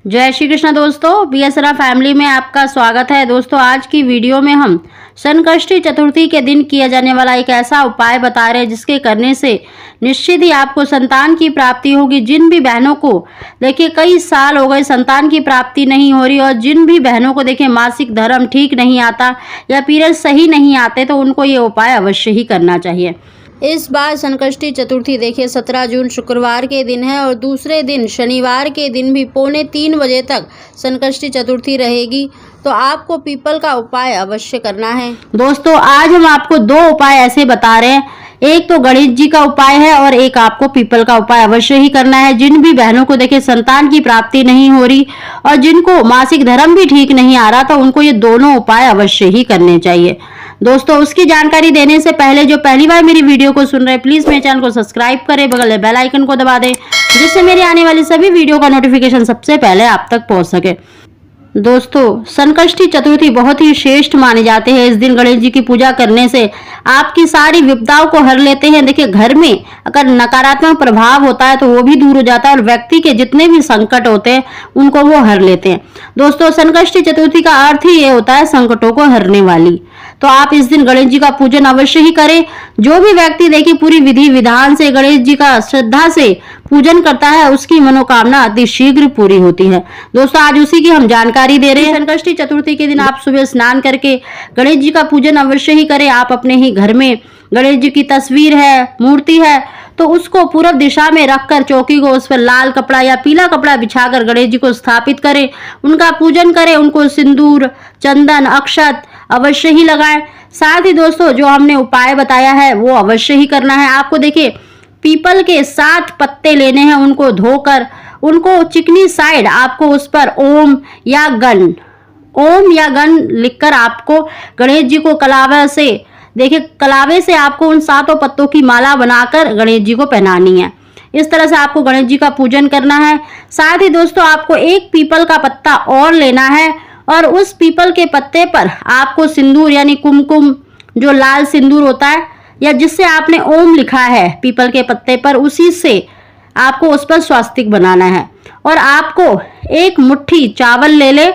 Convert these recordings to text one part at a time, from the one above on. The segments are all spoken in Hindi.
जय श्री कृष्ण दोस्तों, बीएसरा फैमिली में आपका स्वागत है। दोस्तों आज की वीडियो में हम संकष्टी चतुर्थी के दिन किया जाने वाला एक ऐसा उपाय बता रहे हैं जिसके करने से निश्चित ही आपको संतान की प्राप्ति होगी। जिन भी बहनों को देखिए कई साल हो गए संतान की प्राप्ति नहीं हो रही और जिन भी बहनों को देखिए मासिक धर्म ठीक नहीं आता या पीरियड सही नहीं आते तो उनको ये उपाय अवश्य ही करना चाहिए। इस बार संकष्टी चतुर्थी देखिए 17 जून शुक्रवार के दिन है और दूसरे दिन शनिवार के दिन भी 2:45 बजे तक संकष्टी चतुर्थी रहेगी, तो आपको पीपल का उपाय अवश्य करना है। दोस्तों आज हम आपको दो उपाय ऐसे बता रहे हैं, एक तो गणेश जी का उपाय है और एक आपको पीपल का उपाय अवश्य ही करना है। जिन भी बहनों को देखिए संतान की प्राप्ति नहीं हो रही और जिनको मासिक धर्म भी ठीक नहीं आ रहा तो उनको ये दोनों उपाय अवश्य ही करने चाहिए। दोस्तों उसकी जानकारी देने से पहले जो पहली बार मेरी वीडियो को सुन रहे हैं प्लीज मेरे चैनल को सब्सक्राइब करें, बगल में बेल आइकन को दबा दें जिससे मेरी आने वाली सभी वीडियो का नोटिफिकेशन सबसे पहले आप तक पहुंच सके। दोस्तों संकष्टी चतुर्थी बहुत ही श्रेष्ठ माने जाते हैं। इस दिन गणेश जी की पूजा करने से आपकी सारी विपदाओं को हर लेते हैं। देखिए घर में अगर नकारात्मक प्रभाव होता है तो वो भी दूर हो जाता है और व्यक्ति के जितने भी संकट होते हैं उनको वो हर लेते हैं। दोस्तों संकष्टी चतुर्थी का अर्थ ही ये होता है संकटों को हरने वाली। तो आप इस दिन गणेश जी का पूजन अवश्य ही करें। जो भी व्यक्ति देखिए पूरी विधि विधान से गणेश जी का श्रद्धा से पूजन करता है उसकी मनोकामना अति शीघ्र पूरी होती है। दोस्तों आज उसी की हम जानकारी दे रहे हैं। संकष्टी चतुर्थी के दिन आप सुबह स्नान करके गणेश जी का पूजन अवश्य ही करें। आप अपने ही घर में गणेश जी की तस्वीर है, मूर्ति है तो उसको पूर्व दिशा में रखकर चौकी को उस पर लाल कपड़ा या पीला कपड़ा बिछाकर गणेश जी को स्थापित करें, उनका पूजन करें, उनको सिंदूर, चंदन, अक्षत अवश्य ही लगाएं। साथ ही दोस्तों जो हमने उपाय बताया है वो अवश्य ही करना है। आपको देखिए पीपल के 7 पत्ते लेने हैं, उनको धोकर उनको चिकनी साइड आपको उस पर ओम या गण लिखकर आपको गणेश जी को कलावे से देखिए कलावे से आपको उन 7 पत्तों की माला बनाकर गणेश जी को पहनानी है। इस तरह से आपको गणेश जी का पूजन करना है। साथ ही दोस्तों आपको एक पीपल का पत्ता और लेना है और उस पीपल के पत्ते पर आपको सिंदूर यानी कुमकुम जो लाल सिंदूर होता है या जिससे आपने ओम लिखा है पीपल के पत्ते पर उसी से आपको उस पर स्वास्तिक बनाना है। और आपको एक मुट्ठी चावल ले ले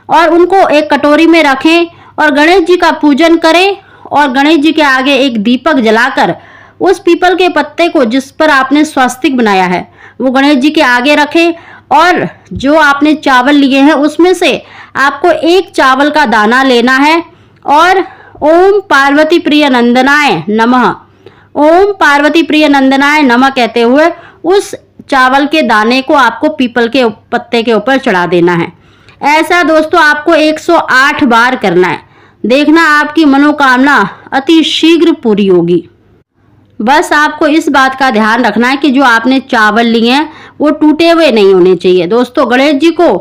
और उनको एक कटोरी में रखें और गणेश जी का पूजन करें और गणेश जी के आगे एक दीपक जलाकर उस पीपल के पत्ते को जिस पर आपने स्वास्तिक बनाया है वो गणेश जी के आगे रखें और जो आपने चावल लिए हैं उसमें से आपको एक चावल का दाना लेना है और ओम पार्वती प्रिय नंदनाय नमः, ओम पार्वती प्रिय नंदनाय नमः कहते हुए उस चावल के दाने को आपको पीपल के पत्ते के ऊपर चढ़ा देना है। ऐसा दोस्तों आपको 108 बार करना है। देखना आपकी मनोकामना अति शीघ्र पूरी होगी। बस आपको इस बात का ध्यान रखना है कि जो आपने चावल लिए हैं वो टूटे हुए नहीं होने चाहिए। दोस्तों गणेश जी को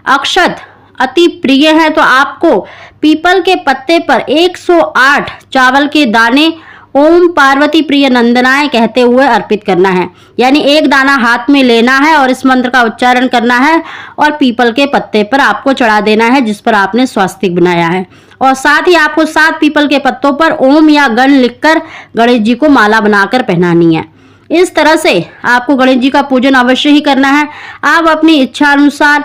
अक्षत अति प्रिय है तो आपको पीपल के पत्ते पर 108 चावल के दाने ओम पार्वती प्रिय नंदनाय कहते हुए अर्पित करना है। यानी एक दाना हाथ में लेना है और इस मंत्र का उच्चारण करना है और पीपल के पत्ते पर आपको चढ़ा देना है जिस पर आपने स्वास्तिक बनाया है। और साथ ही आपको 7 पीपल के पत्तों पर ओम या गण लिखकर गणेश जी को माला बनाकर पहनानी है। इस तरह से आपको गणेश जी का पूजन अवश्य ही करना है। आप अपनी इच्छा अनुसार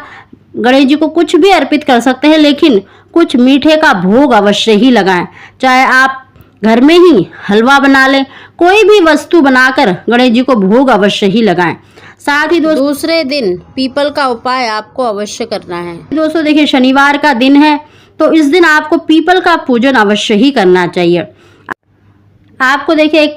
गणेश जी को कुछ भी अर्पित कर सकते हैं लेकिन कुछ मीठे का भोग अवश्य ही लगाएं। चाहे आप घर में ही हलवा बना लें, कोई भी वस्तु बनाकर गणेश जी को भोग अवश्य ही लगाएं। साथ ही दूसरे दिन पीपल का उपाय आपको अवश्य करना है। दोस्तों देखिए शनिवार का दिन है तो इस दिन आपको पीपल का पूजन अवश्य ही करना चाहिए। आपको देखिए एक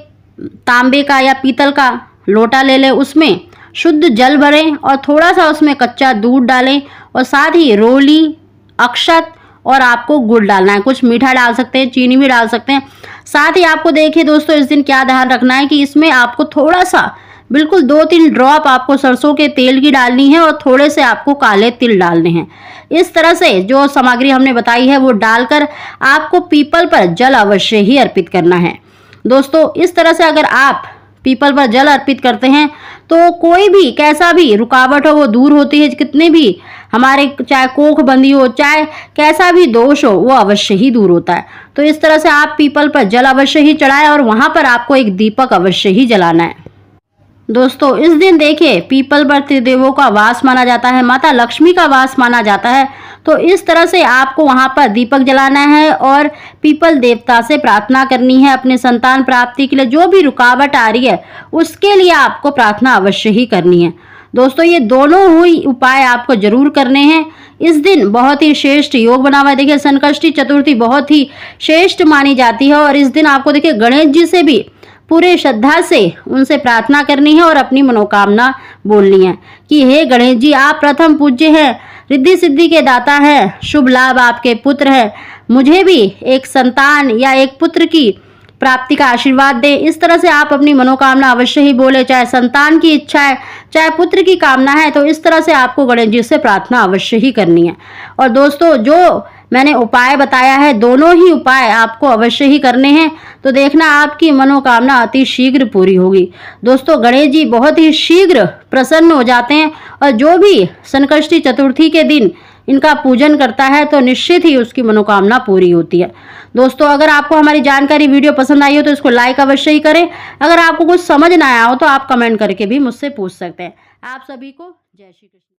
तांबे का या पीतल का लोटा ले लें, उसमें शुद्ध जल भरें और थोड़ा सा उसमें कच्चा दूध डालें और साथ ही रोली, अक्षत और आपको गुड़ डालना है। कुछ मीठा डाल सकते हैं, चीनी भी डाल सकते हैं। साथ ही आपको देखिए दोस्तों इस दिन क्या ध्यान रखना है कि इसमें आपको थोड़ा सा बिल्कुल 2-3 ड्रॉप आपको सरसों के तेल की डालनी है और थोड़े से आपको काले तिल डालने हैं। इस तरह से जो सामग्री हमने बताई है वो डालकर आपको पीपल पर जल अवश्य ही अर्पित करना है। दोस्तों इस तरह से अगर आप पीपल पर जल अर्पित करते हैं तो कोई भी कैसा भी रुकावट हो वो दूर होती है। कितने भी हमारे चाहे कोख बंदी हो चाहे कैसा भी दोष हो वो अवश्य ही दूर होता है। तो इस तरह से आप पीपल पर जल अवश्य ही चढ़ाएं और वहां पर आपको एक दीपक अवश्य ही जलाना है। दोस्तों इस दिन देखिए पीपल पर त्रिदेवों का वास माना जाता है, माता लक्ष्मी का वास माना जाता है। तो इस तरह से आपको वहां पर दीपक जलाना है और पीपल देवता से प्रार्थना करनी है अपने संतान प्राप्ति के लिए। जो भी रुकावट आ रही है उसके लिए आपको प्रार्थना अवश्य ही करनी है। दोस्तों ये दोनों ही उपाय आपको जरूर करने हैं। इस दिन बहुत ही श्रेष्ठ योग बना हुआ है। देखिए संकष्टी चतुर्थी बहुत ही श्रेष्ठ मानी जाती है और इस दिन आपको देखिए गणेश जी से भी पूरे श्रद्धा से उनसे प्रार्थना करनी है और अपनी मनोकामना बोलनी है कि हे गणेश जी, आप प्रथम पूज्य हैं, रिद्धि सिद्धि के दाता हैं, शुभ लाभ आपके पुत्र हैं, मुझे भी एक संतान या एक पुत्र की प्राप्ति का आशीर्वाद दे। इस तरह से आप अपनी मनोकामना अवश्य ही बोले, चाहे संतान की इच्छा है चाहे पुत्र की कामना है। तो इस तरह से आपको गणेश जी से प्रार्थना अवश्य ही करनी है। और दोस्तों जो मैंने उपाय बताया है दोनों ही उपाय आपको अवश्य ही करने हैं, तो देखना आपकी मनोकामना अति शीघ्र पूरी होगी। दोस्तों गणेश जी बहुत ही शीघ्र प्रसन्न हो जाते हैं और जो भी संकष्टी चतुर्थी के दिन इनका पूजन करता है तो निश्चित ही उसकी मनोकामना पूरी होती है। दोस्तों अगर आपको हमारी जानकारी वीडियो पसंद आई हो तो इसको लाइक अवश्य ही करें। अगर आपको कुछ समझ ना आया हो तो आप कमेंट करके भी मुझसे पूछ सकते हैं। आप सभी को जय श्री कृष्ण।